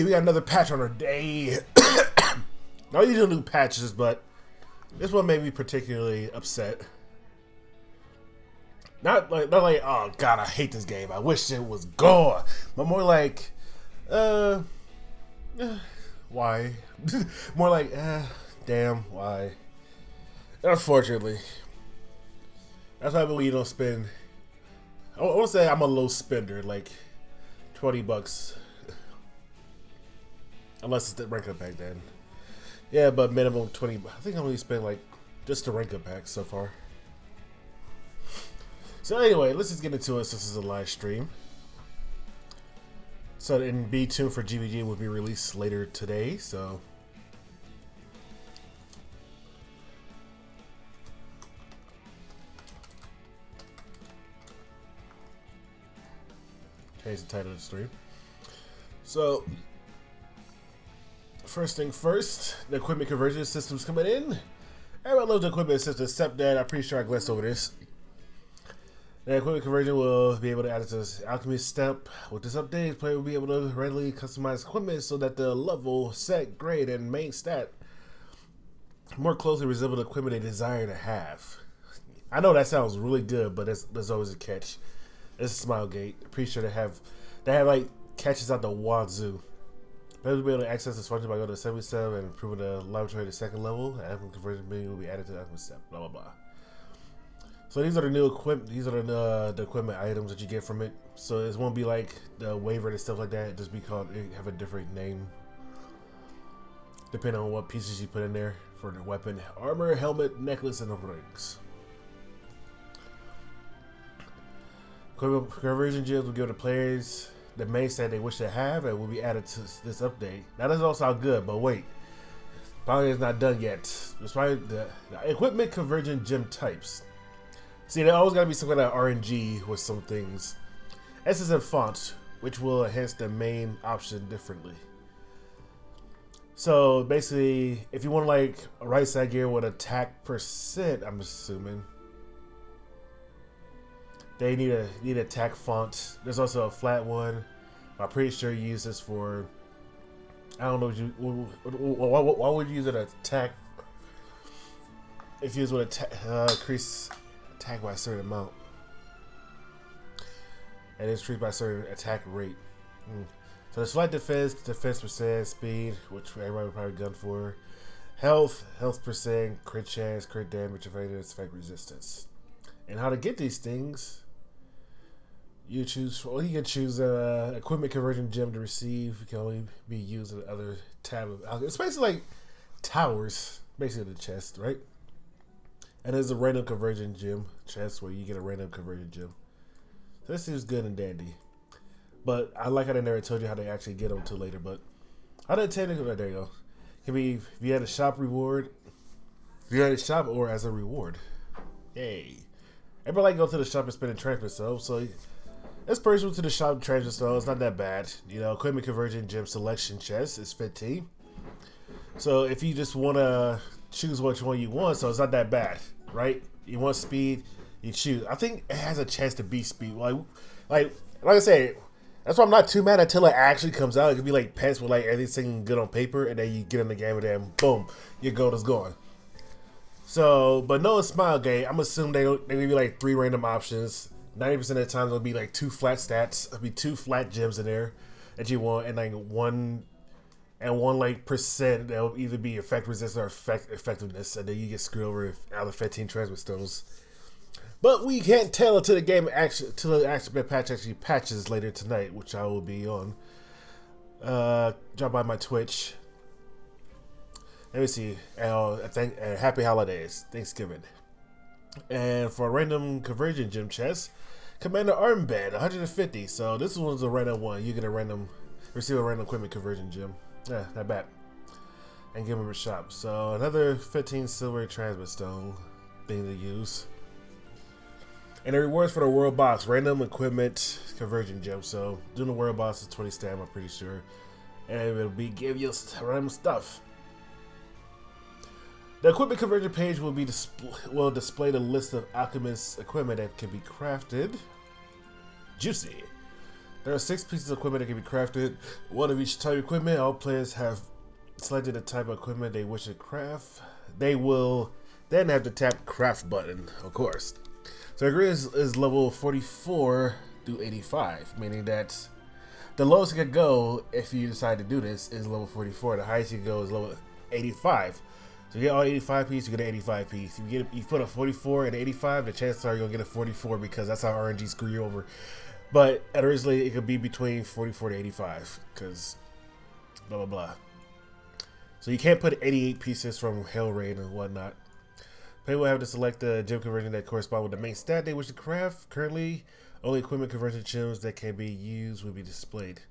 We got another patch on our day. Not usually new patches, but this one made me particularly upset. Not like oh god, I hate this game. I wish it was gone. But more like why? More like damn, why? Unfortunately. That's why when you don't spend, I want to say I'm a low spender, like $20. Unless it's the rank up pack then. Yeah, but minimum 20. I think I only spent like just the rank up pack so far. So anyway, let's just get into it since this is a live stream. So and be tuned for GVG will be released later today. So change the title of the stream. So first thing first, the equipment conversion system's coming in. Everyone loves the equipment system except that I'm pretty sure I glanced over this. The equipment conversion will be able to add it to this alchemy step. With this update, player will be able to readily customize equipment so that the level, set, grade, and main stat more closely resemble the equipment they desire to have. I know that sounds really good, but there's always a catch. It's a Smilegate. Pretty sure they have like catches out the wazoo. Players will be able to access this function by going to assembly step and improving the laboratory to second level. The alchemy conversion menu will be added to the alchemy step. Blah blah blah. So these are the new equipment. These are the equipment items that you get from it. So it won't be like the waiver and stuff like that. It just be called. It have a different name depending on what pieces you put in there for the weapon, armor, helmet, necklace, and the rings. Equipment conversion gems will give the players the main stat they wish to have and will be added to this update. Now that all sound good, but wait. Probably it's not done yet. It's probably the equipment conversion gem types. See, there always gotta be some kind of RNG with some things. Essence and font, which will enhance the main option differently. So basically, if you want like a right side gear with attack percent, I'm assuming they need attack font. There's also a flat one. I'm pretty sure you use this for. I don't know. Why would you use an attack? If you use with attack, increase attack by a certain amount, and it's increased by a certain attack rate. So there's flight defense percent, speed, which everybody would probably gun for, health percent, crit chance, crit damage, evadance, effect resistance. And how to get these things? You choose. Well, you can choose equipment conversion gem to receive. It can only be used in the other tab of. It's basically like towers, basically the chest, right? And there's a random conversion gem chest where you get a random conversion gem. So this seems good and dandy. But I like how they never told you how they actually get them until later. But how they technically, there you go. Can be via the shop reward, via the shop or as a reward. Yay! Everybody like go to the shop and spend a transfer so it's personal to the shop transfer so it's not that bad. You know, equipment conversion gem selection chest is 15. So if you just want to choose which one you want, so it's not that bad, right? You want speed, you choose. I think it has a chance to beat speed. Like I say, that's why I'm not too mad until it actually comes out. It could be like pets with like everything good on paper, and then you get in the game and then boom, your gold is gone. So, but no, it's Smilegate. I'm assuming they give you like 3 random options. 90% of the time, there'll be like 2 flat stats. There'll be 2 flat gems in there that you want, and like one like percent that will either be effect resistance or effectiveness, and then you get screwed over out of 15 transmit stones. But we can't tell until the game until the actual patch actually patches later tonight, which I will be on. Drop by my Twitch. Let me see. Happy holidays, Thanksgiving. And for a random conversion gem chest, Commander Armband, 150. So this one's a random one. You get receive a random equipment conversion gem. Yeah, not bad. And give them a shop. So another 15 silver transmit stone thing to use. And the rewards for the world box, random equipment conversion gem. So doing the world box is 20 stamina, I'm pretty sure. And it'll give you random stuff. The equipment conversion page will display the list of alchemist equipment that can be crafted. Juicy. There are 6 pieces of equipment that can be crafted, one of each type of equipment. All players have selected the type of equipment they wish to craft. They will then have to tap craft button, of course. So the grid is level 44 through 85, meaning that the lowest it could go if you decide to do this is level 44. The highest you can go is level 85. So you get all 85 pieces, you get an 85 piece. You put a 44 and 85, the chances are you're gonna get a 44 because that's how RNG screw you over. But originally it could be between 44 to 85 because blah blah blah. So you can't put 88 pieces from Hell Raid and whatnot. Player will have to select the gem conversion that correspond with the main stat they wish to craft. Currently, only equipment conversion gems that can be used will be displayed.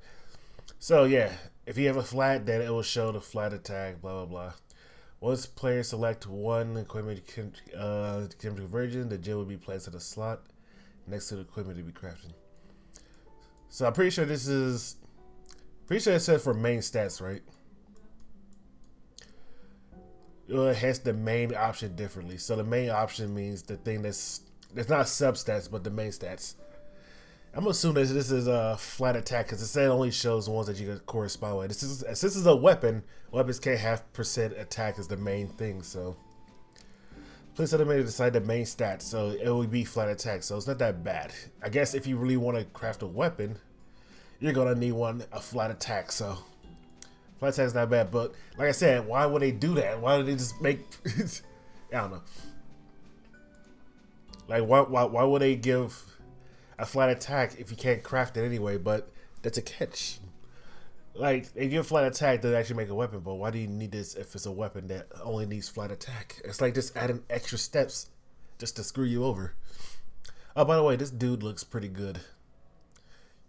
So yeah, if you have a flat, then it will show the flat attack, blah blah blah. Once players select one equipment gem conversion, the gem will be placed in a slot next to the equipment to be crafted. So I'm pretty sure this is, it says for main stats, right? It has the main option differently. So the main option means the thing it's not substats, but the main stats. I'm assuming that this is a flat attack because it said only shows the ones that you can correspond with. Since this is a weapon, weapons can't have % attack as the main thing. So please let me decide the main stats, so it will be flat attack. So it's not that bad. I guess if you really want to craft a weapon, you're gonna need a flat attack. So flat attack is not bad. But like I said, why would they do that? Why would they just make? I don't know. Like why would they give a flat attack if you can't craft it anyway? But that's a catch. Like, they give flat attack to actually make a weapon, but why do you need this if it's a weapon that only needs flat attack? It's like just adding extra steps just to screw you over. Oh, by the way, this dude looks pretty good.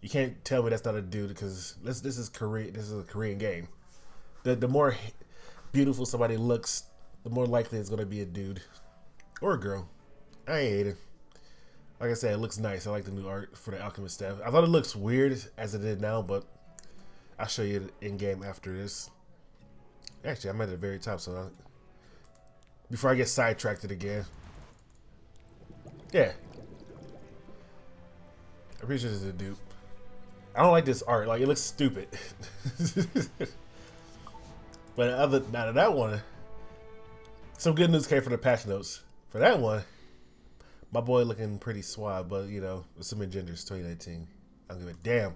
You can't tell me that's not a dude because this is Korean. This is a Korean game. The more beautiful somebody looks, the more likely it's gonna be a dude or a girl. I ain't hate it. Like I said, it looks nice. I like the new art for the alchemist staff. I thought it looks weird as it did now, but I'll show you in game after this. Actually, I'm at the very top, so before I get sidetracked again. Yeah, I'm pretty sure this is a dupe. I don't like this art. Like, it looks stupid. But other than that one, some good news came from the patch notes. For that one, my boy looking pretty suave, but you know, with some engenders 2019. I don't give a damn.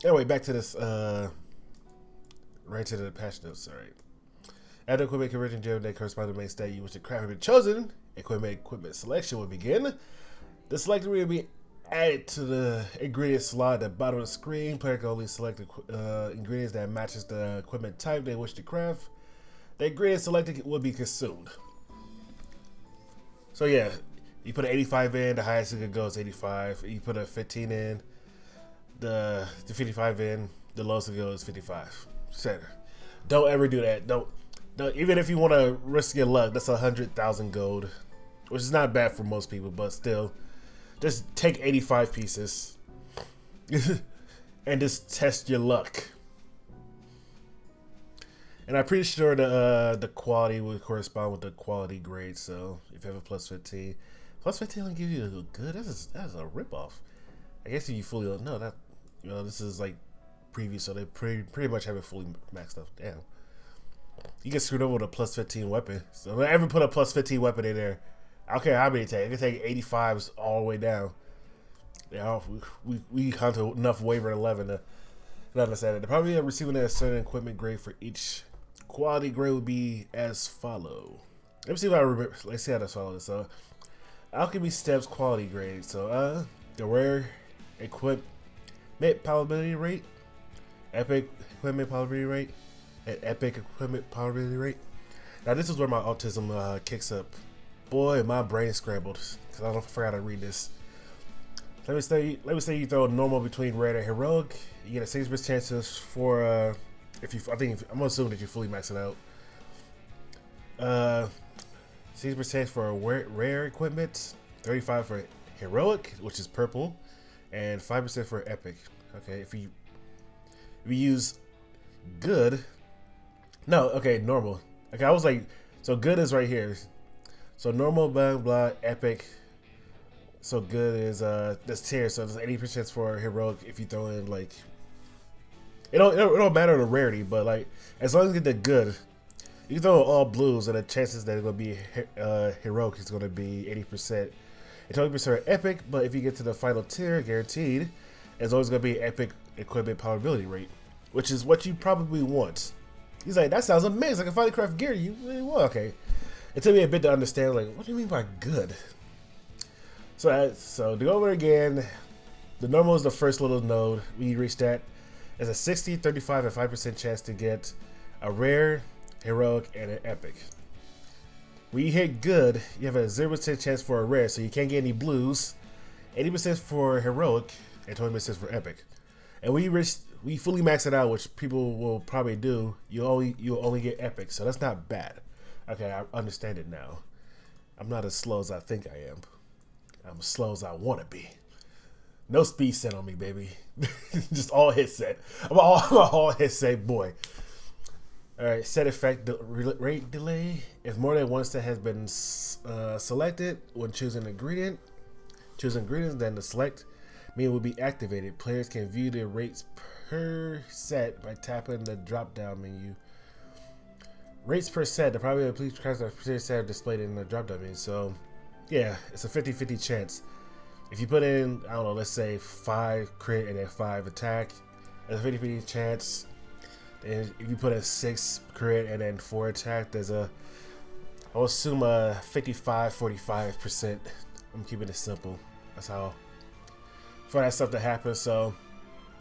Anyway, back to this, right to the patch notes, alright. After equipment conversion gem that corresponds to the main stat you wish to craft have been chosen, equipment selection will begin. The selector will be added to the ingredient slot at the bottom of the screen. Player can only select ingredients that matches the equipment type they wish to craft. The ingredient selected will be consumed. So yeah, you put an 85 in, the highest it could go is 85. You put a 15 in, the 55 in, the lowest it goes is 55. Center. Don't ever do that. Don't even if you want to risk your luck, that's 100,000 gold, which is not bad for most people, but still, just take 85 pieces and just test your luck. And I'm pretty sure the quality would correspond with the quality grade. So if you have a plus 15 will give you a good. That is a ripoff. I guess if you fully no that this is like previous, so they pretty much have it fully maxed out. Damn, you get screwed over with a plus 15 weapon. So if I ever put a plus 15 weapon in there, I don't care how many take. I can take 85s all the way down. Yeah, we hunted enough waiver 11 to understand it. The probability of receiving a certain equipment grade for each quality grade would be as follow. Let me see if I remember. Let's see how this follows. So, alchemy steps quality grade. So, the rare equipment probability rate, epic equipment probability rate, and epic equipment probability rate. Now, this is where my autism kicks up. Boy, my brain scrambled because I forgot to read this. Let me say you throw a normal between rare and heroic, you get a 60% chances for I'm assuming that you fully max it out. 60% for rare equipment, 35 for heroic, which is purple, and 5% for epic. Okay, if you use good, normal. Okay, I was like, so good is right here. So normal, blah blah, epic. so good is this tier. So there's 80% for heroic if you throw in like it don't matter the rarity, but like as long as you get the good, you can throw in all blues and the chances that it's gonna be heroic is gonna be 80%. And 20% are epic, but if you get to the final tier, guaranteed, it's always gonna be epic equipment probability rate, which is what you probably want. He's like, that sounds amazing. I can finally craft gear. You really well, okay. It took me a bit to understand, like, what do you mean by good? So to go over again, the normal is the first little node. When you reach that, there's a 60, 35, and 5% chance to get a rare, heroic, and an epic. When you hit good, you have a 0% chance for a rare, so you can't get any blues, 80% for heroic, and 20% for epic. And when you fully max it out, which people will probably do, you'll only get epic, so that's not bad. Okay, I understand it now. I'm not as slow as I think I am. I'm as slow as I want to be. No speed set on me, baby. Just all hit set. I'm all hit set boy. Alright, set effect rate delay. If more than one set has been selected when choosing ingredient, then the select menu will be activated. Players can view their rates per set by tapping the drop down menu. Rates per set, the probability of complete set displayed in the drop down menu. So, yeah, it's a 50-50 chance. If you put in, I don't know, let's say 5 crit and then 5 attack, there's a 50-50 chance. And if you put in 6 crit and then 4 attack, there's I will assume a 55-45%. I'm keeping it simple. That's how for that stuff to happen. So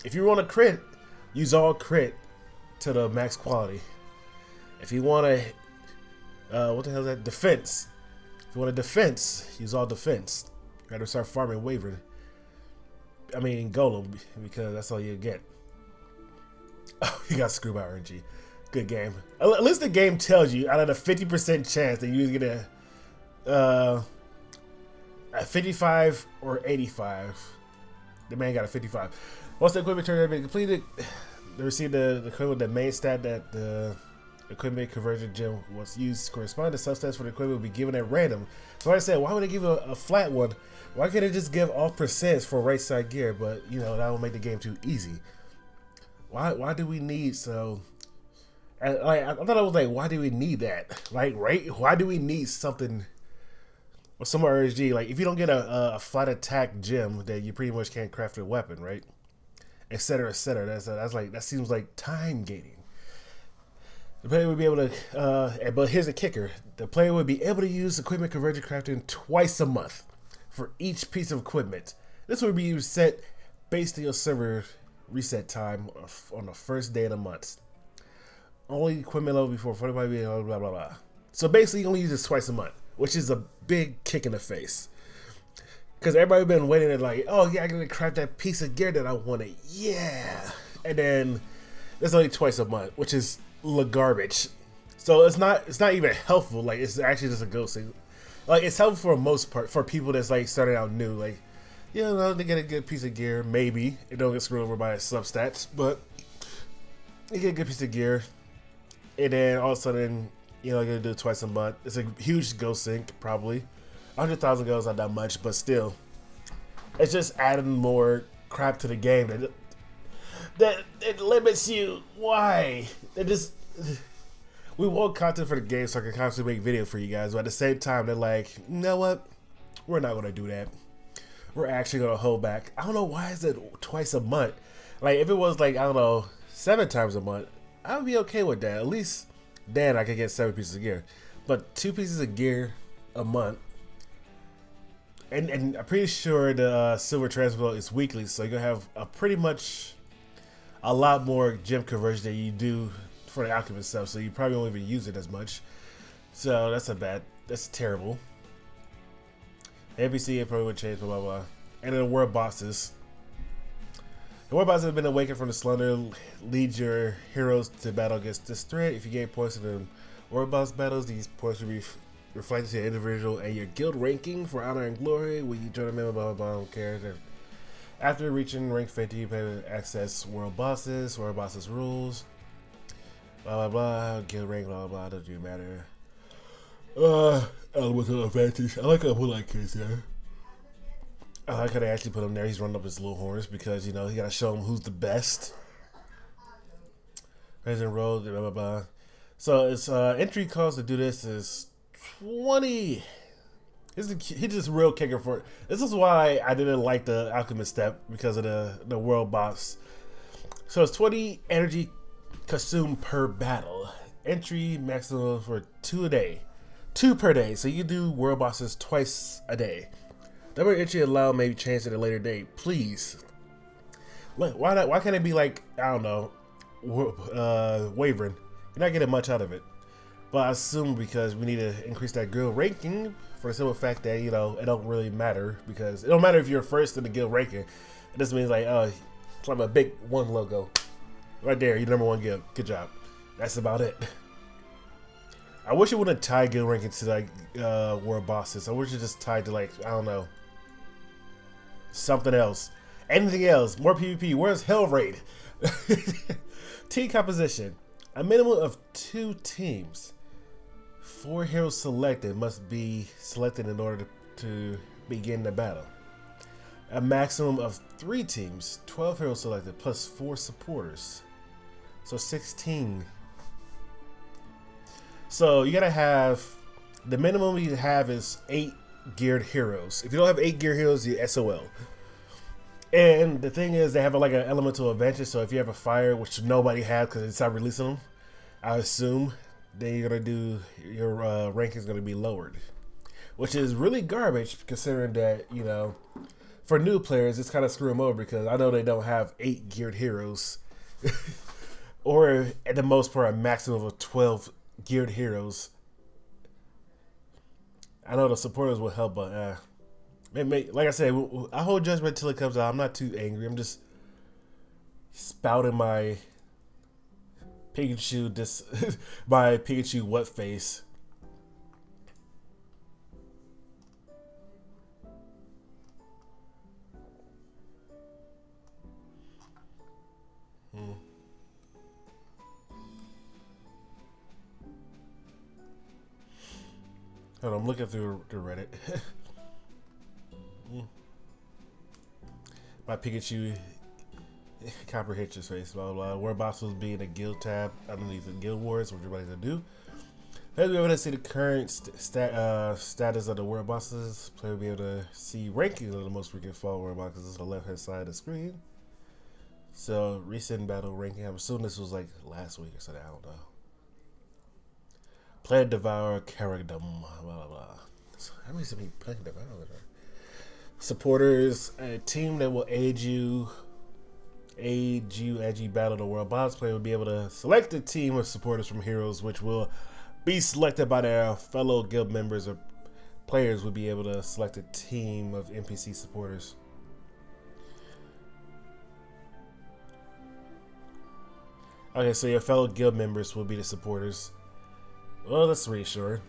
if you want a crit, use all crit to the max quality. If you want a what the hell is that? Defense. If you want a defense, use all defense. You gotta start farming Wyvern. I mean Golem, because that's all you get. Oh, you got screwed by RNG. Good game. At least the game tells you out of the 50% chance that you get a 55 or 85. The man got a 55. Once the equipment turn has been completed, they receive the equipment, the main stat that the equipment conversion gem was used corresponding to substats for the equipment will be given at random. So like I said, why would they give a flat one? Why can't they just give all percents for right side gear? But you know, that will make the game too easy. Why do we need so? I thought I was like, why do we need that? Like, right? Why do we need something? Or some RSG? Like, if you don't get a flat attack gem, then you pretty much can't craft a weapon, right? Etc. Etc. That's like that seems like time gating. The player would be able to, but here's the kicker: the player would be able to use equipment conversion crafting twice a month for each piece of equipment. This would be set based on your server reset time on the first day of the month. Only equipment level before 45 blah blah blah. So basically, you only use this twice a month, which is a big kick in the face. Because everybody been waiting at like, oh yeah, I gotta craft that piece of gear that I wanted, yeah. And then there's only twice a month, which is garbage. So it's not even helpful. Like it's actually just a ghost thing. Like it's helpful for the most part for people that's like starting out new. Like you know they get a good piece of gear, maybe it don't get screwed over by substats, but you get a good piece of gear, and then all of a sudden you know you're gonna do it twice a month. It's a huge ghost sink, probably 100,000 goals, not that much, but still, it's just adding more crap to the game that it limits you. Why? It just we want content for the game so I can constantly make video for you guys, but at the same time they're like, you know what? We're not gonna do that. We're actually gonna hold back. I don't know why is it twice a month. Like if it was like I don't know 7 times a month, I would be okay with that. At least then I could get 7 pieces of gear. But 2 pieces of gear a month. And I'm pretty sure the silver transfer is weekly, so you're gonna have pretty much a lot more gem conversion than you do for the alchemist stuff. So you probably won't even use it as much. So that's terrible. NPC probably would change, blah blah blah. And then the world bosses. The world bosses have been awakened from the slumber. Lead your heroes to battle against this threat. If you gain points in the world boss battles, these points will be reflected to your individual and your guild ranking for honor and glory. When you join a member, blah blah blah, I don't care. After reaching rank 50, you pay access world bosses rules, blah blah blah, guild rank, blah blah blah, doesn't matter. Elemental advantage. I like how I put like this, yeah. I like how they actually put him there. He's running up his little horns because you know he got to show him who's the best. President Road, blah blah blah. So its entry cost to do this is 20. He's just a real kicker for it. This is why I didn't like the Alchemist step because of the world boss. So it's 20 energy consumed per battle. Entry maximum for 2 a day. 2 per day. So you do world bosses twice a day. Number entry allowed may be changed at a later date. Please. Look, why not? Why can't it be like, I don't know, wavering? You're not getting much out of it. But I assume because we need to increase that guild ranking for the simple fact that, you know, it don't really matter because it don't matter if you're first in the guild ranking. It just means like, it's like a big one logo. Right there, you're number 1 guild. Good job. That's about it. I wish it wouldn't tie guild ranking to like world bosses. I wish it just tied to like, I don't know, something else. Anything else. More PvP. Where's Hell Raid? Team composition. A minimum of 2 teams. 4 heroes selected must be selected in order to begin the battle. A maximum of 3 teams. 12 heroes selected plus 4 supporters. So 16. So you gotta have, the minimum you have is 8 geared heroes. If you don't have 8 geared heroes, you're SOL. And the thing is, they have like an elemental advantage. So if you have a fire, which nobody has because it's not releasing them, I assume then you're gonna do your rank is gonna be lowered, which is really garbage considering that, you know, for new players it's kind of screw them over because I know they don't have 8 geared heroes, or at the most part a maximum of 12 geared heroes. I know the supporters will help, but like I said, I hold judgment till it comes out. I'm not too angry. I'm just spouting my Pikachu my Pikachu what face. Hold on, I'm looking through the Reddit. My Pikachu comprehend his face, blah blah blah. Where boss will be in the guild tab underneath the guild wars, which everybody's gonna do. Players will be able to see the current status of the world bosses. Players will be able to see rankings of the most frequent fall world bosses on the left hand side of the screen. So recent battle ranking. I'm assuming this was like last week or something. I don't know. Planet Devour, character, blah blah blah. So, how many Planet Devour? Supporters, a team that will aid you as you battle the world boss. Player will be able to select a team of supporters from heroes, which will be selected by their fellow guild members, or players will be able to select a team of NPC supporters. Okay, so your fellow guild members will be the supporters. Well, that's reassuring.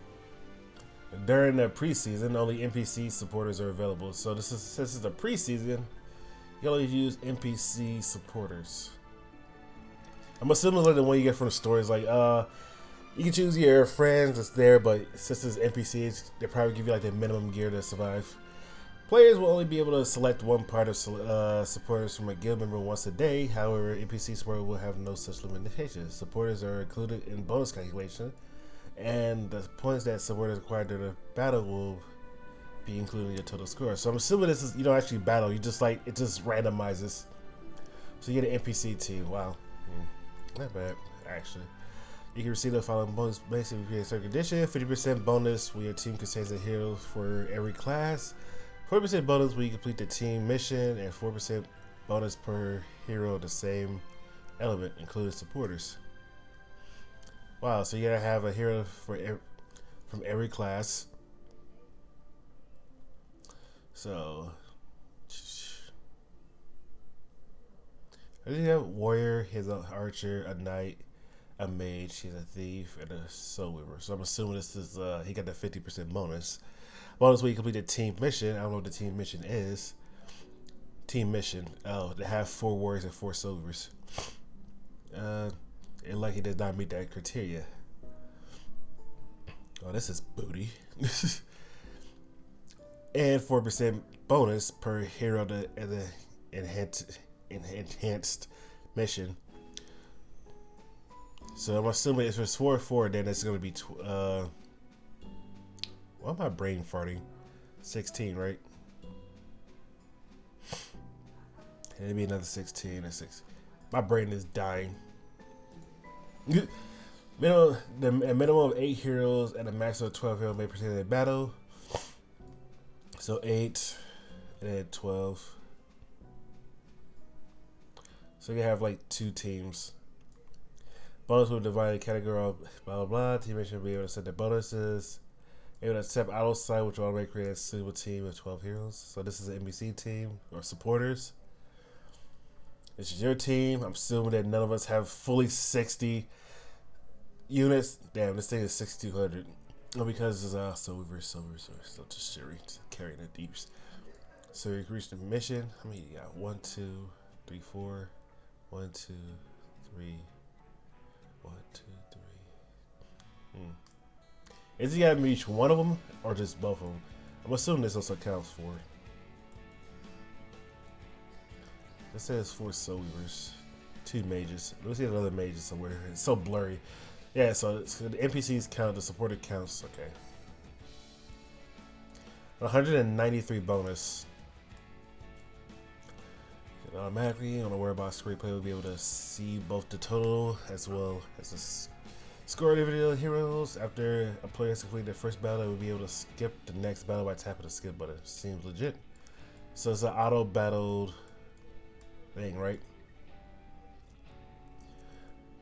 During the preseason, only NPC supporters are available. So this is the preseason. You only use NPC supporters. I'm assuming like the one you get from the stories, like you can choose your friends that's there, but since it's NPCs, they probably give you like the minimum gear to survive. Players will only be able to select one part of supporters from a guild member once a day. However, NPC supporters will have no such limitations. Supporters are included in bonus calculation, and the points that supporters acquire during the battle will be included in your total score. So I'm assuming this is, you don't actually battle, you just like, it just randomizes. So you get an NPC team. Wow. Not bad, actually. You can receive the following bonus basically if you have a certain condition. 50% bonus when your team contains a hero for every class. 40% bonus when you complete the team mission, and 4% bonus per hero of the same element, including supporters. Wow, so you gotta have a hero from every class. So, I think you have warrior, he's an archer, a knight, a mage, he's a thief, and a soul weaver. So I'm assuming this is he got the 50% bonus. Bonus when you complete a team mission. I don't know what the team mission is. Team mission. Oh, they have 4 warriors and 4 soul weavers. And like he did not meet that criteria. Oh, this is booty. and 4% bonus per hero to the enhanced mission. So I'm assuming if it's 4-4, then it's gonna be why am I brain farting? 16, right? Maybe another 16 or 6. My brain is dying. A minimum of 8 heroes and a maximum of 12 heroes may participate in battle. So 8 and then 12. So you have like 2 teams. Bonus will divide the category of blah blah blah. Teammates should be able to set their bonuses. Able to accept auto side, which will automatically create a suitable team of 12 heroes. So this is an NBC team or supporters. This is your team. I'm assuming that none of us have fully 60 units. Damn, this thing is 6,200. Oh, because it's silver, so just carrying the deeps. So we reached the mission. How many you got? 1, 2, 3, 4. 1, 2, 3. 1, 2, 3. Is you gotta reach one of them or just both of them? I'm assuming this also counts for. It says 4 soul weavers, 2 mages. Let's see another mage somewhere. It's so blurry. Yeah, so the NPCs count, the supporter counts. Okay. 193 bonus. Automatically, on the worry about screen play, we'll be able to see both the total as well as the score of individual heroes. After a player has completed their first battle, we'll be able to skip the next battle by tapping the skip button. Seems legit. So it's an auto battled thing, right?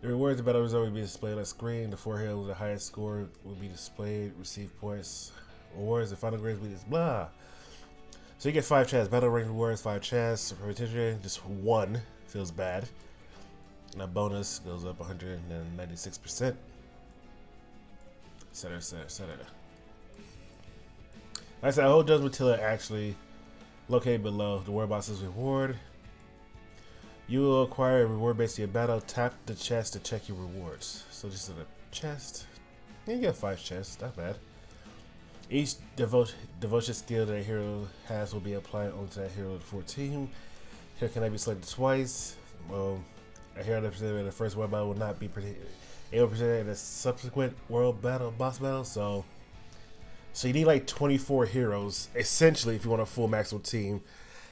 The rewards of the battle result will be displayed on the screen. The 4 heroes with the highest score will be displayed. Receive points. Rewards. The final grades will be this. Blah. So you get 5 chances. Battle rank rewards, 5 chances. Retention, just 1. Feels bad. And a bonus goes up 196%. Etc. Like I said, I hold Judgment Tiller actually located below the War Boss's reward. You will acquire a reward based on your battle. Tap the chest to check your rewards. So this is a chest. You get 5 chests, not bad. Each devotion skill that a hero has will be applied onto that hero of 14. Hero cannot be selected twice. A hero that presented in the first world battle will not be able to present in a subsequent world battle, boss battle. So you need like 24 heroes essentially if you want a full maximum team.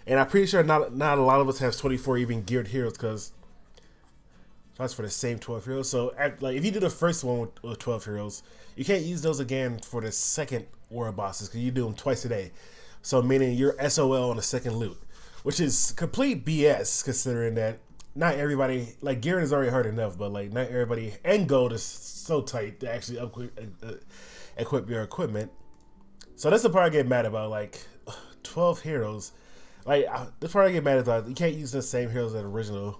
And I'm pretty sure not a lot of us have 24 even geared heroes because that's for the same 12 heroes. So like if you do the first one with 12 heroes, you can't use those again for the second war bosses because you do them twice a day. So meaning you're SOL on the second loot, which is complete BS considering that not everybody, like gearing is already hard enough, but like not everybody, and gold is so tight to actually equip your equipment. So that's the part I get mad about, like 12 heroes. Like the part I get mad about, you can't use the same heroes as the original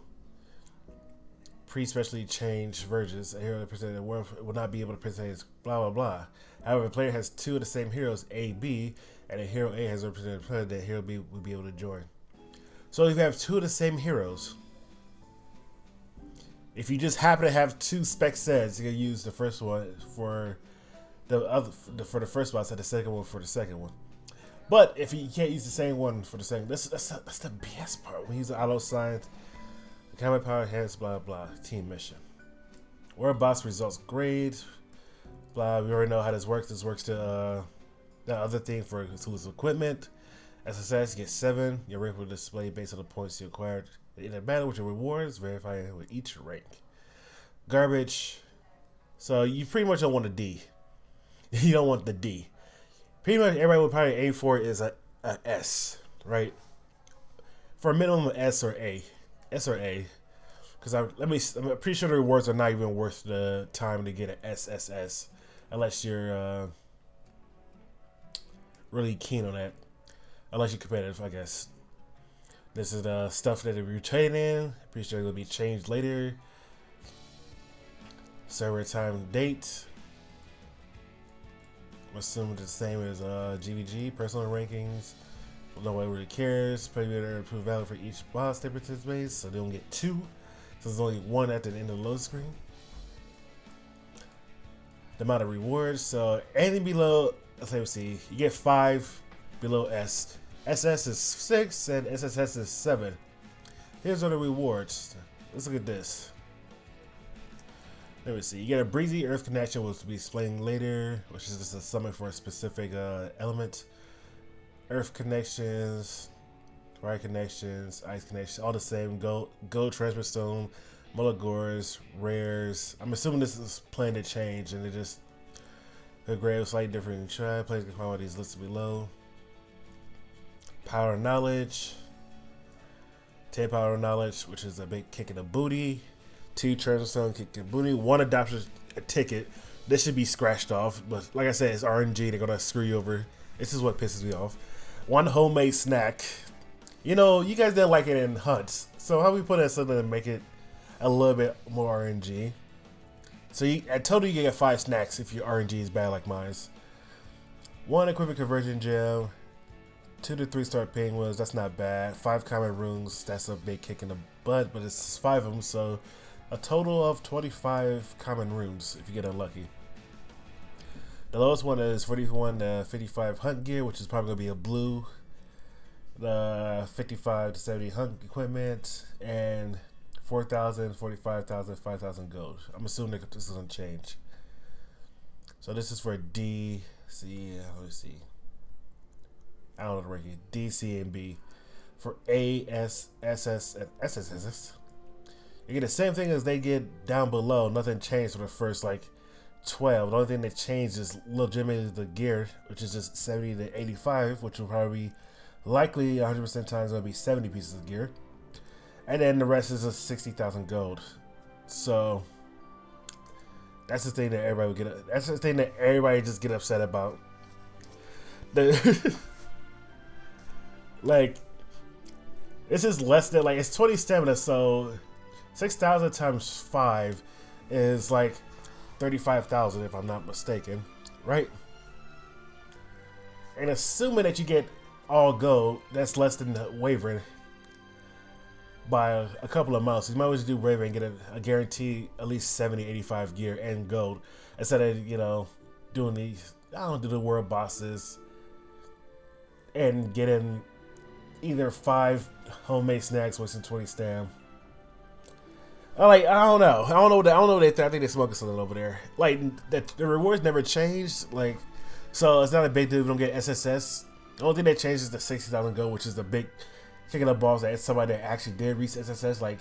pre-specially changed versions. A hero that presented the world will not be able to present blah blah blah. However, a player has 2 of the same heroes, A, B, and a hero A has represented a player that hero B will be able to join. So if you have 2 of the same heroes, if you just happen to have 2 spec sets, you can use the first one for the first boss and the second one for the second one. But if you can't use the same one for the second, that's the BS part. When you use the auto signs, the combat power has blah blah team mission. Where boss results grade, blah. We already know how this works. This works to the other thing for tools equipment. As a success, you get 7. Your rank will display based on the points you acquired in a battle with your rewards, verifying with each rank. Garbage. So you pretty much don't want a D. You don't want the D. Pretty much everybody would probably aim for is a S, right? For a minimum of S or A. Because I'm pretty sure the rewards are not even worth the time to get an SSS unless you're really keen on that. Unless you're competitive, I guess. This is the stuff that we're trading in. Pretty sure it'll be changed later. Server time date. I'm assuming the same as GVG, personal rankings. Nobody really cares. Play better improve value for each boss they participate, so they don't get 2. So there's only 1 at the end of the load screen. The amount of rewards. So anything below, let's see, you get 5 below S. SS is 6 and SSS is 7. Here's all the rewards. Let's look at this. Let me see. You get a breezy earth connection, which will be explained later, which is just a summon for a specific element. Earth connections, fire connections, ice connections, all the same. Gold transfer stone, Mulligores, rares. I'm assuming this is planned to change, and it just the grade was slightly different. Try plays can find these listed below. Power of knowledge. 10 power of knowledge, which is a big kick in the booty. 2 transfer stone kick in the booty. 1 adoption ticket. This should be scratched off, but like I said, it's RNG. They're gonna screw you over. This is what pisses me off. 1 homemade snack. You know, you guys didn't like it in hunts, so how we put in something to make it a little bit more RNG. So at total you get 5 snacks if your RNG is bad like mine. 1 equipment conversion gem. 2 to 3 star penguins. That's not bad. 5 common runes. That's a big kick in the butt, but it's 5 of them, so a total of 25 common runes if you get unlucky. The lowest one is 41 to 55 hunt gear, which is probably gonna be a blue. The 55 to 70 hunt equipment, and 4,000, 45,000, 5,000 gold. I'm assuming that this is gonna change. So this is for D, C, let me see. I don't know the ranking. D, C, and B. For A, S, SS, and SSS. You get the same thing as they get down below. Nothing changed for the first like 12. The only thing that changed is legitimately the gear, which is just 70 to 85, which will probably be likely 100% times going to be 70 pieces of gear. And then the rest is a 60,000 gold. So that's the thing that everybody would get. That's the thing that everybody just get upset about. The like, this is less than, like, it's 20 stamina, so 6,000 times 5 is like 35,000 if I'm not mistaken, right? And assuming that you get all gold, that's less than the wavering by a couple of months. You might as well do wavering and get a guarantee at least 70, 85 gear and gold instead of, you know, doing these, I don't do the world bosses and getting either 5 homemade snacks wasting 20 stam. I don't know. I don't know what they think. I think they're smoking something over there. Like, the rewards never changed. Like, so it's not a big deal if you don't get SSS. The only thing that changes is the 60,000 gold, which is the big kicking up balls that it's somebody that actually did reach SSS. Like,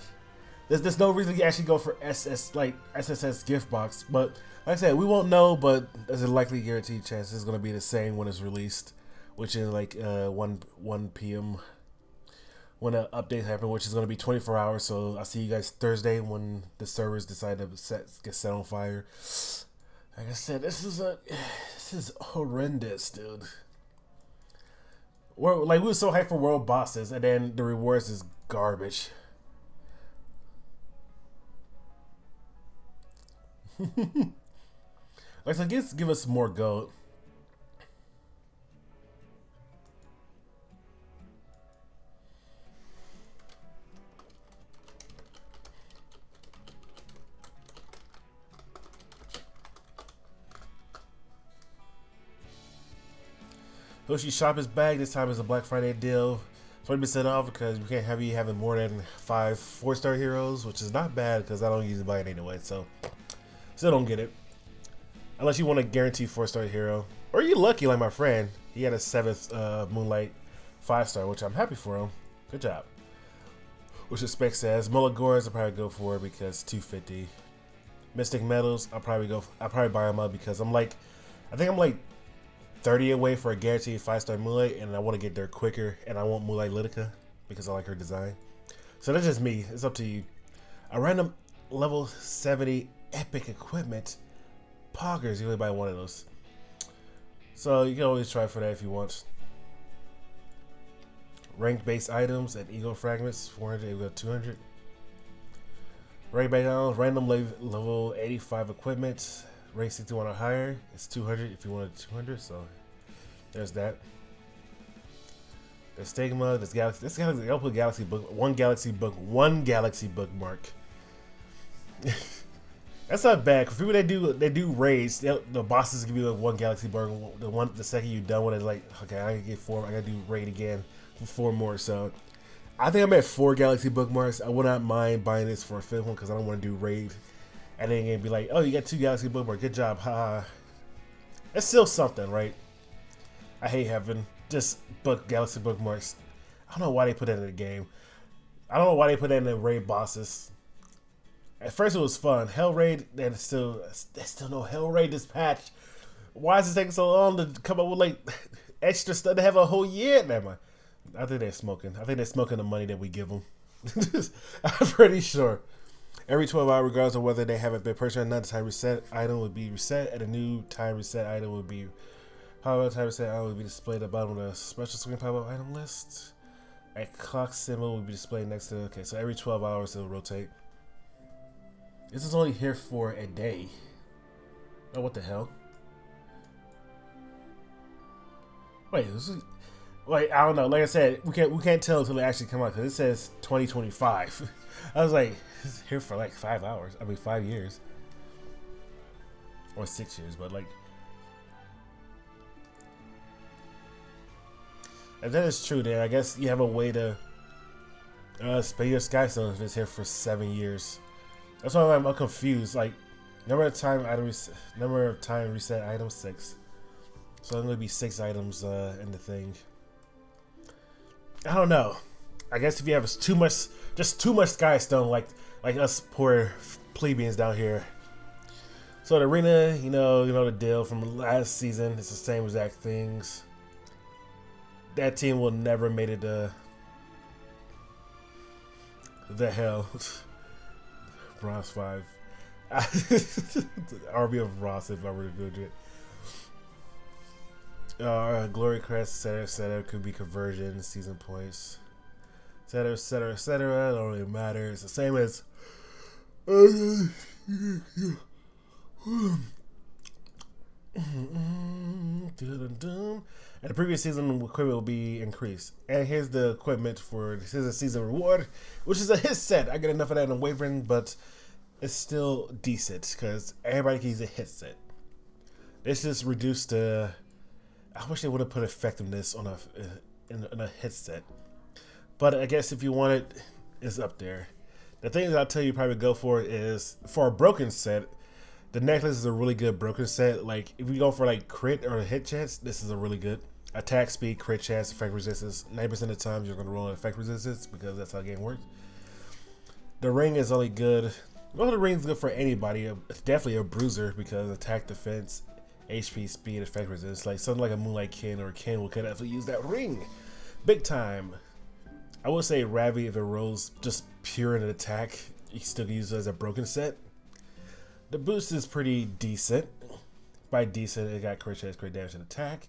there's no reason you actually go for SSS gift box. But like I said, we won't know, but there's a likely guaranteed chance it's gonna be the same when it's released, which is like 1 p.m. when the update happen, which is going to be 24 hours. So I'll see you guys Thursday when the servers decide to get set on fire. Like I said, this is horrendous, dude. We were so hyped for world bosses, and then the rewards is garbage. Like, so give us more gold. Yoshi shop is back. This time is a Black Friday deal. 20% off because we can't have you having more than 5 4-star heroes, which is not bad because I don't usually buy it anyway. So still don't get it unless you want a guaranteed 4-star hero, or you're lucky like my friend. He had a 7th Moonlight 5-star, which I'm happy for him. Good job. Which the spec says Mulligores I'll probably go for because 250. Mystic Metals I'll probably buy them up because I think I'm like 30 away for a guaranteed 5-star Moonlight, and I want to get there quicker, and I want Moonlight Litica because I like her design. So that's just me. It's up to you. A random level 70 epic equipment. Poggers, you only buy 1 of those. So you can always try for that if you want. Rank based items and ego fragments, 400, we got 200. Rank based items, random level 85 equipment. Rank 61 or higher, it's 200 if you wanted 200, so there's that. There's Stigma, this Galaxy, I'll put Galaxy book, one Galaxy bookmark. That's not bad. For people that do raids, the bosses give you like one galaxy burger. The second you're done with it, like okay, I gotta get 4. I gotta do raid again for 4 more. So I think I'm at 4 galaxy bookmarks. I would not mind buying this for a 5th one because I don't want to do raid. And then it'd be like, oh, you got 2 galaxy bookmarks. Good job, haha. It's still something, right? I hate having just galaxy bookmarks. I don't know why they put that in the game. I don't know why they put that in the raid bosses. At first it was fun. Hell raid, there's still no hell raid this patch. Why is it taking so long to come up with like extra stuff to have a whole year? Never mind. I think they're smoking. I think they're smoking the money that we give them. I'm pretty sure. Every 12 hours, regardless of whether they haven't been purchased or not, the time reset item would be reset, and a new time reset item would be. However, time reset item would be displayed at the bottom of the special screen pop-up item list. A clock symbol will be displayed next to. Okay, so every 12 hours it'll rotate. This is only here for a day. Oh, what the hell? Wait, wait, I don't know. Like I said, we can't tell until it actually come out because it says 2025. I was like, it's here for like 5 hours. I mean, 5 years or 6 years, but like, if that is true, then I guess you have a way to spend your Sky Stone if it's here for 7 years. That's why I'm confused. Like, number of time reset item 6. So there's gonna be 6 items in the thing. I don't know. I guess if you have too much Sky Stone, like us poor plebeians down here. So the arena, you know the deal from last season. It's the same exact things. That team will never made it to the hell. Ross 5. Army of Ross if I were to build it. Glory Crest, etc. Could be conversion, season points, etc. It don't really matter. It's the same as. And the previous season equipment will be increased. And here's the equipment for this is a season reward, which is a hit set. I get enough of that in Wavering, but it's still decent because everybody can use a hit set. This just reduced the. I wish they would have put effectiveness on a hit set, but I guess if you want it, it's up there. The thing that I'll tell you probably go for is for a broken set. The necklace is a really good broken set. Like if you go for like crit or a hit chance, this is a really good attack speed, crit chance, effect resistance. 90% of the time you're gonna roll an effect resistance because that's how the game works. The ring is only good. Well, the ring is good for anybody. It's definitely a bruiser because attack, defense, HP, speed, effect resistance. Like something like a Moonlight Ken or Ken will definitely use that ring, big time. I would say Ravi if it rolls just pure in an attack, you still can use it as a broken set. The boost is pretty decent. By decent, it got crit chance, crit damage, and attack.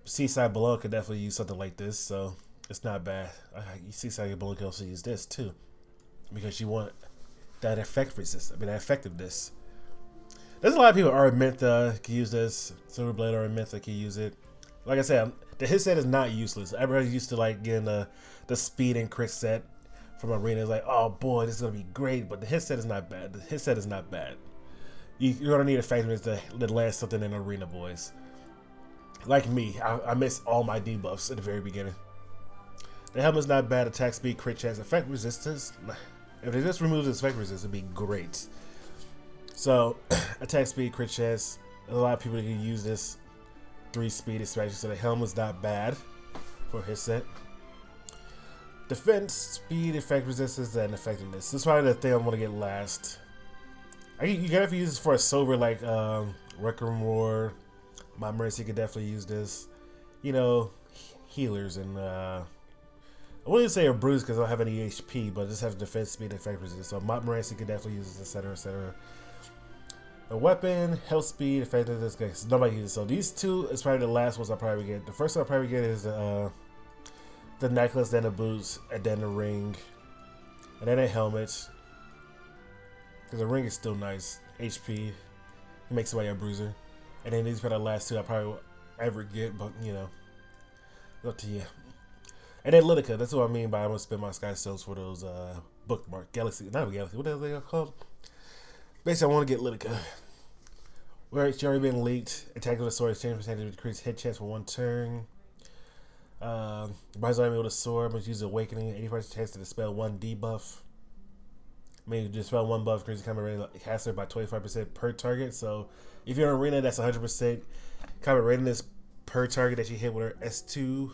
Seaside Below could definitely use something like this, so it's not bad. Seaside Below can also use this too, because you want that effect resistance. I mean, that effectiveness. There's a lot of people. Araminta can use this. Silverblade Araminta can use it. Like I said, the hit set is not useless. Everybody used to like getting the speed and crit set from Arena. It's like, oh boy, this is gonna be great. But the hit set is not bad. The hit set is not bad. You're gonna need effectiveness to land something in Arena, boys. Like me, I missed all my debuffs at the very beginning. The helmet's not bad. Attack speed, crit chance, effect resistance. If they just remove this effect resistance, it'd be great. So, attack speed, crit chance. A lot of people can use this 3 speed extraction. So the helmet's not bad for his set. Defense, speed, effect resistance, and effectiveness. This is probably the thing I'm gonna get last. You gotta have to use this for a silver like Requiem Roar. My Mercy could definitely use this. You know, healers and I wouldn't say a bruise because I don't have any HP, but I just have defense, speed, and effect resistance. So my Mercy could definitely use this, etc., etc. A weapon, health speed, effectiveness. Okay, so nobody uses it. So these two is probably the last ones I'll probably get. The first one I'll probably get is the necklace, then the boots, and then the ring, and then a helmet. Because the ring is still nice. HP, it makes somebody a bruiser. And then these are the last two I probably will ever get, but you know, it's up to you. And then Litica, that's what I mean by I'm gonna spend my Sky Stones for those bookmark Galaxy, not Galaxy, what the hell are they called? Basically, I want to get Litica. Where it's already been leaked. Attack with a sword exchange percentage decrease hit chance for 1 turn. Buys enemy with a sword, must use Awakening. 85% chance to dispel 1 debuff. I mean, dispel 1 buff, increase combat rating caster by 25% per target. So, if you're in Arena, that's 100% combat rating is per target that you hit with her S2.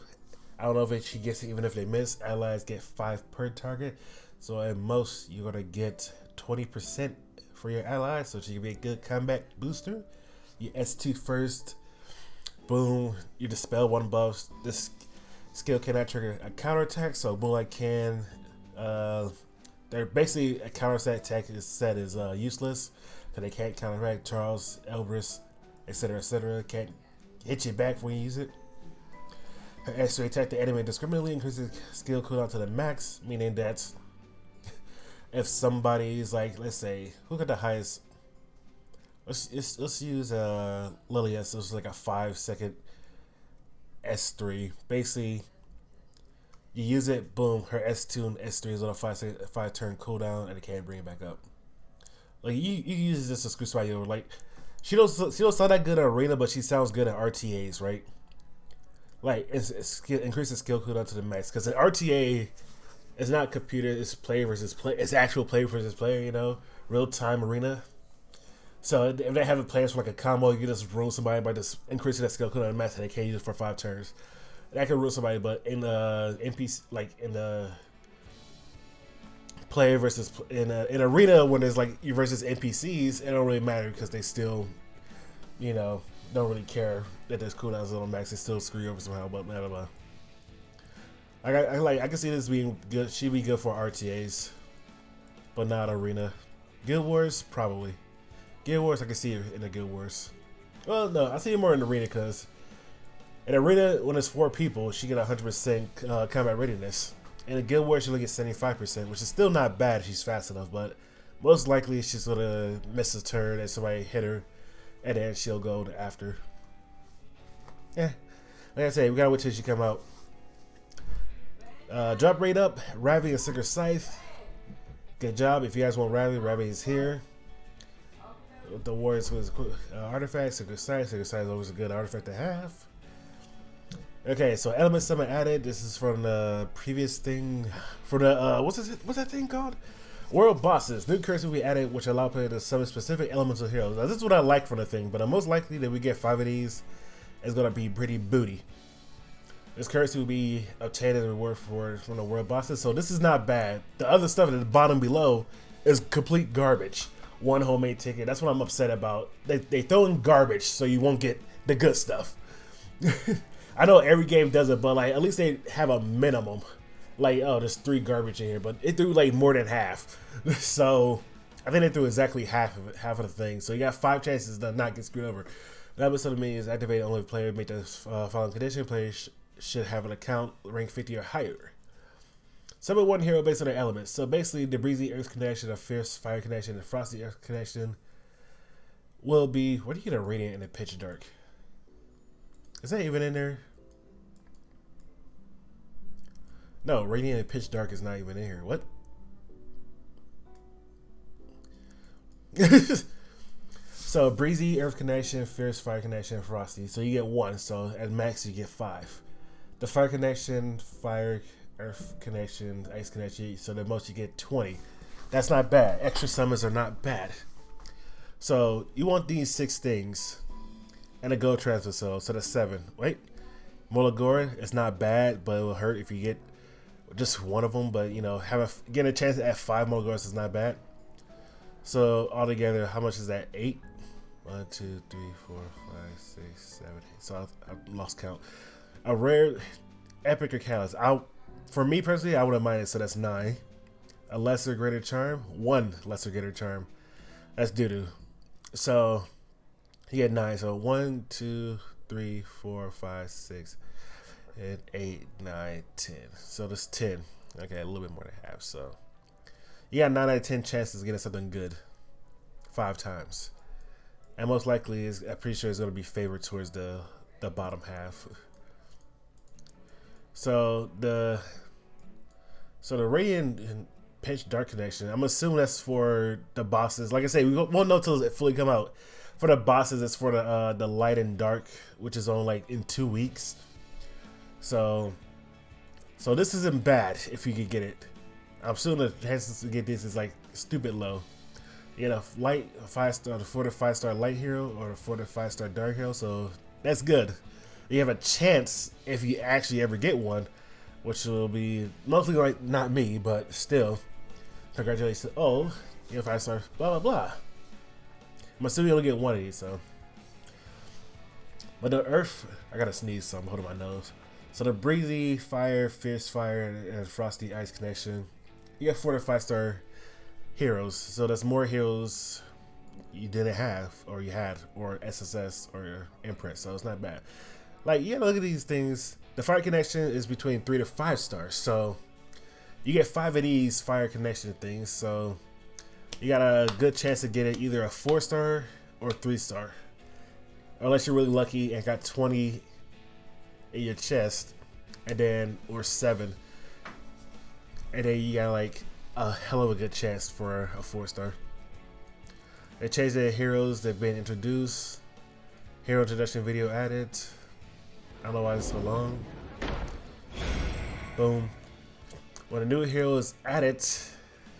I don't know if she gets it even if they miss. Allies get 5 per target. So, at most, you're going to get 20% for your allies. So, she can be a good combat booster. You S2 first. Boom. You dispel 1 buff. This skill cannot trigger a counterattack. So, Moonlight can. They're basically a counterattack is set is useless because they can't counterattack. Charles, Elbrus, etc. Can't hit you back when you use it. Her S3 attack the enemy indiscriminately, increases skill cooldown to the max, meaning that if somebody's like, let's say, who got the highest? Let's use Lilias. This was like a 5-second S3. Basically, you use it, boom, her S2 and S3 is on a 5-turn cooldown, and it can't bring it back up. Like you use this to screw somebody over. Like she don't sound that good in Arena, but she sounds good at RTAs, right? Like it's increases skill cooldown to the max because an RTA is not computer, it's player versus play, it's actual player versus player, you know, real time Arena. So if they have a player for like a combo, you can just rule somebody by just increasing that skill cooldown to the max, and they can't use it for 5 turns. That can rule somebody, but in the NPC, like in the player versus in Arena, when there's like you versus NPCs, it don't really matter because they still, you know, don't really care that there's cooldowns on max. They still screw you over somehow, but blah blah blah. I can see this being good. She'd be good for RTAs, but not Arena. Guild Wars probably. Guild Wars I can see her in the Guild Wars. Well, no, I see her more in Arena because in Arena when it's 4 people, she get 100% combat readiness. In a Guild Wars, she'll get 75%, which is still not bad if she's fast enough, but most likely she's gonna miss a turn and somebody hit her, and then she'll go after. Yeah, like I said, we gotta wait till she come out. Drop rate up, Ravi and Singer Scythe. Good job. If you guys want Ravi is here. The Warriors was artifact, Singer Scythe is always a good artifact to have. Okay, so element summon added. This is from the previous thing. For the what's that thing called? World bosses. New currency will be added, which allow players to summon specific elemental heroes. Now, this is what I like from the thing, but I'm most likely that we get 5 of these. It's gonna be pretty booty. This currency will be obtained as a reward from the world bosses. So this is not bad. The other stuff at the bottom below is complete garbage. 1 homemade ticket. That's what I'm upset about. They throw in garbage so you won't get the good stuff. I know every game does it, but like at least they have a minimum. Like, oh, there's 3 garbage in here, but it threw like more than half. So I think they threw exactly half of the thing. So you got 5 chances to not get screwed over. The episode of me is activate only if player make the following condition. Players should have an account rank 50 or higher. Summon 1 hero based on their elements. So basically, the breezy earth connection, a fierce fire connection, and frosty earth connection will be. Where do you get a radiant and a pitch dark? Is that even in there? No, radiant and pitch dark is not even in here. What? So breezy earth connection, fierce fire connection, frosty. So you get 1. So at max you get 5. The fire connection, fire, earth connection, ice connection. So the most you get 20. That's not bad. Extra summons are not bad. So you want these 6 things and a gold transfer cell. So that's 7. Wait, Molagora is not bad, but it will hurt if you get just 1 of them. But you know, getting a chance to add 5 Molagoras is not bad. So altogether, how much is that? 8. 1, 2, 3, 4, 5, 6, 7, 8. So I lost count. A rare, epic or catalyst. For me personally, I wouldn't mind it. So that's 9. A lesser greater charm. 1 lesser greater charm. That's doo-doo. So you get 9. So 1, 2, 3, 4, 5, 6, and 8, 9, 10. So that's 10. Okay, a little bit more than half. So you got 9 out of 10 chances of getting something good 5 times. And most likely, I'm pretty sure it's going to be favored towards the bottom half. So the radiant pitch dark connection. I'm assuming that's for the bosses. Like I say, we won't know until it fully come out. For the bosses, it's for the light and dark, which is on like in 2 weeks. So this isn't bad if you could get it. I'm assuming the chances to get this is like stupid low. You get a light, a 5-star, the 4 to 5-star light hero, or a 4 to 5-star dark hero. So that's good. You have a chance if you actually ever get one, which will be mostly like not me, but still. Congratulations. Oh, you have 5-star, blah, blah, blah. I'm assuming you only get one of these, so. But the earth, I gotta sneeze, so I'm holding my nose. So the breezy, fire, fierce fire, and frosty ice connection. You got 4 to 5-star heroes. So that's more heroes you didn't have, or you had, or SSS, or your Impress. So it's not bad. Like, yeah, look at these things. The fire connection is between 3 to 5 stars. So you get 5 of these fire connection things. So you got a good chance to get it either a 4-star or 3-star. Unless you're really lucky and got 20 in your chest, and then, or 7. And then you got like a hell of a good chance for a 4-star. They changed the heroes that have been introduced. Hero introduction video added. I don't know why it's so long. Boom. When a new hero is added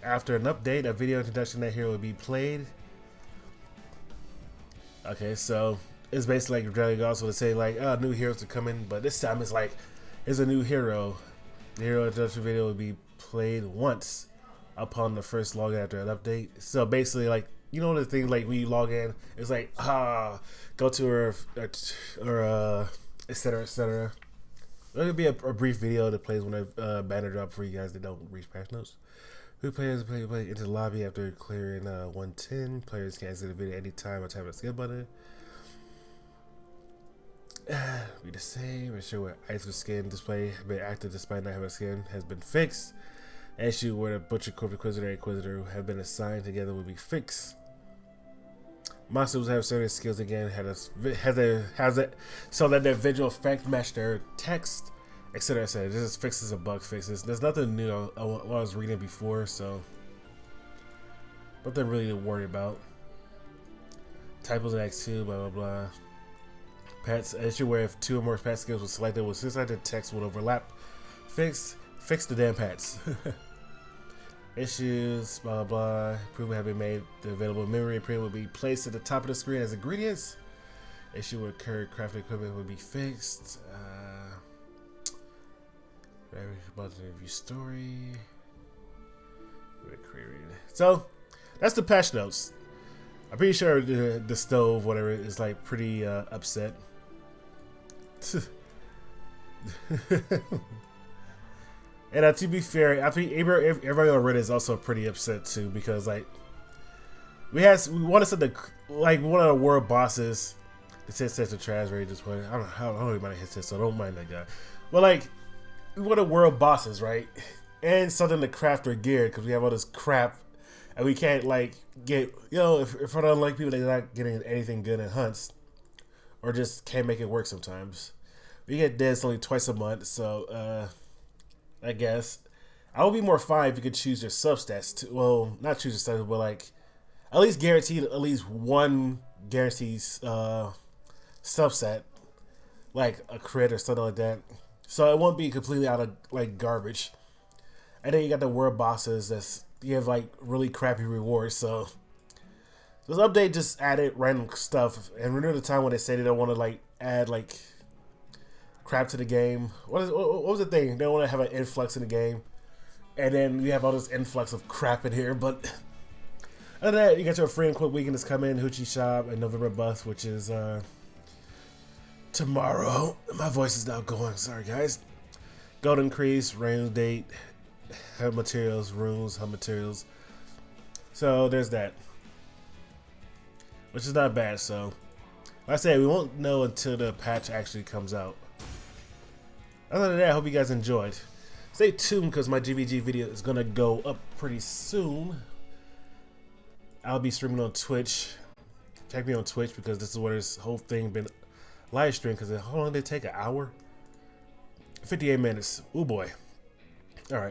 after an update, a video introduction that hero will be played. Okay, so it's basically like Dragon Ball, so they say like, new heroes are coming, but this time it's like, it's a new hero. The hero introduction video will be played once upon the first login after an update. So basically, like, you know the thing, like when you log in, it's like, go to her, or etc., etc. There'll be a brief video that plays when a banner drop for you guys that don't reach patch notes. Who players play into the lobby after clearing 110? Players can exit the video anytime by tapping the skip button. Be the same. Ensure where ice with skin display have been active despite not having a skin has been fixed. Issue where the Butcher, Corp, Inquisitor, and Inquisitor have been assigned together will be fixed. Monsters have certain skills again, has it so that their visual effect match their text, etc. etc. This is fixes and bug fixes. There's nothing new what I was reading before, so nothing really to worry about. Typos in X2, blah blah blah. Pets issue where if 2 or more pet skills were selected, was since the text would overlap. Fix the damn pets. Issues, blah, blah, blah. Improvement have been made. The available memory print will be placed at the top of the screen as ingredients. Issue where current crafting equipment will be fixed. About the review story. So, that's the patch notes. I'm pretty sure the stove, whatever, is like pretty upset. And to be fair, I think everybody on Reddit is also pretty upset too, because like we want to set the one of the world bosses. The said the trash rate this point. I don't even mind his so I don't mind that guy. But like we want the world bosses, right? And something to craft or gear because we have all this crap, and we can't like get if I don't like people, they're not getting anything good in hunts, or just can't make it work sometimes. We get deads only twice a month, so I guess I would be more fine if you could choose your substats. Well, not choose your substats, but like at least guaranteed at least one guaranteed subset, like a crit or something like that. So it won't be completely out of like garbage. And then you got the world bosses that's you have like really crappy rewards. So this update just added random stuff. And remember the time when they said they don't want to like add like crap to the game. What was the thing? They don't want to have an influx in the game, and then you have all this influx of crap in here. But other than that, you got your free and quick weekend is coming, Hoochie Shop, and November Bus, which is tomorrow. My voice is now going. Sorry, guys. Golden Crease, rain date, hub materials, runes, hub materials. So there's that, which is not bad. So like I said, we won't know until the patch actually comes out. Other than that, I hope you guys enjoyed. Stay tuned because my GVG video is going to go up pretty soon. I'll be streaming on Twitch. Check me on Twitch because this is where this whole thing been live streamed. Because how long did it take? An hour? 58 minutes. Ooh boy.